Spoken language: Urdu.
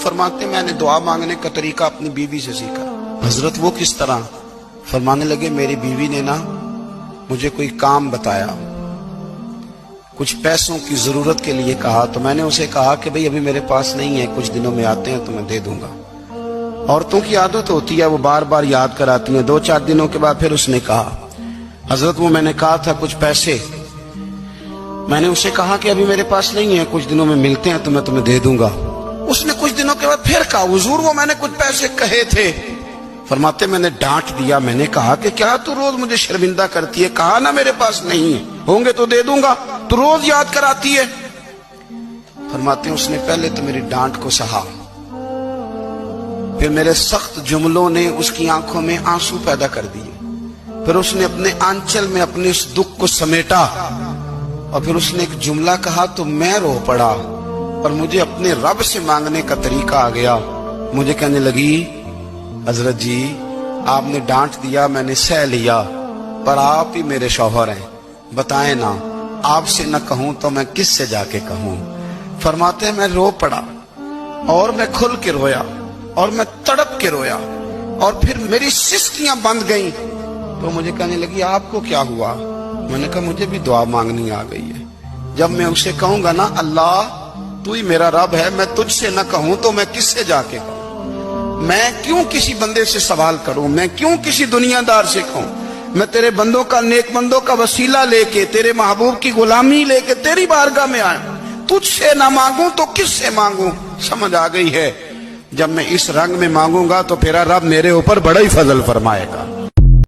فرماتے میں نے دعا مانگنے کا طریقہ اپنی بیوی سے سیکھا۔ حضرت وہ کس طرح؟ فرمانے لگے میری بیوی نے نا مجھے کوئی کام بتایا، کچھ پیسوں کی ضرورت کے لیے کہا، تو میں نے اسے کہا کہ بھئی ابھی میرے پاس نہیں ہے، کچھ دنوں میں آتے ہیں تو میں دے دوں گا۔ عورتوں کی عادت ہوتی ہے وہ بار بار یاد کراتی ہیں۔ 2-4 دنوں کے بعد پھر اس نے کہا حضرت وہ میں نے کہا تھا کچھ پیسے، میں نے اسے کہا کہ ابھی میرے پاس نہیں ہے، کچھ دنوں میں ملتے ہیں تو میں تمہیں دے دوں گا۔ اس نے کچھ دنوں کے بعد پھر کہا حضور وہ میں نے کچھ پیسے کہے تھے۔ فرماتے میں نے ڈانٹ دیا، میں نے کہا کہ کیا تو روز مجھے شرمندہ کرتی ہے، کہا نا میرے پاس نہیں ہے، ہوں گے تو دے دوں گا، تو روز یاد کراتی ہے۔ فرماتے اس نے پہلے تو میری ڈانٹ کو سہا، پھر میرے سخت جملوں نے اس کی آنکھوں میں آنسو پیدا کر دیے، پھر اس نے اپنے آنچل میں اپنے اس دکھ کو سمیٹا، اور پھر اس نے ایک جملہ کہا تو میں رو پڑا، اور مجھے اپنے رب سے مانگنے کا طریقہ آ گیا۔ مجھے کہنے لگی حضرت جی آپ نے ڈانٹ دیا، میں نے سہ لیا، پر آپ ہی میرے شوہر ہیں، بتائیں نا آپ سے نہ کہوں تو میں کس سے جا کے کہوں۔ فرماتے ہیں میں رو پڑا، اور میں کھل کے رویا، اور میں تڑپ کے رویا، اور پھر میری سسکیاں بند گئیں۔ تو مجھے کہنے لگی آپ کو کیا ہوا؟ میں نے کہا مجھے بھی دعا مانگنی آ گئی ہے۔ جب میں اسے کہوں گا نا اللہ تو ہی میرا رب ہے، میں تجھ سے نہ کہوں تو میں کس سے جا کے کہوں؟ میں کیوں کسی بندے سے سوال کروں؟ میں کیوں کسی دنیا دار سے کہوں؟ میں تیرے بندوں کا، نیک بندوں کا وسیلہ لے کے، تیرے محبوب کی غلامی لے کے تیری بارگاہ میں آیا، تجھ سے نہ مانگوں تو کس سے مانگوں؟ سمجھ آ گئی ہے؟ جب میں اس رنگ میں مانگوں گا تو پھر رب میرے اوپر بڑا ہی فضل فرمائے گا۔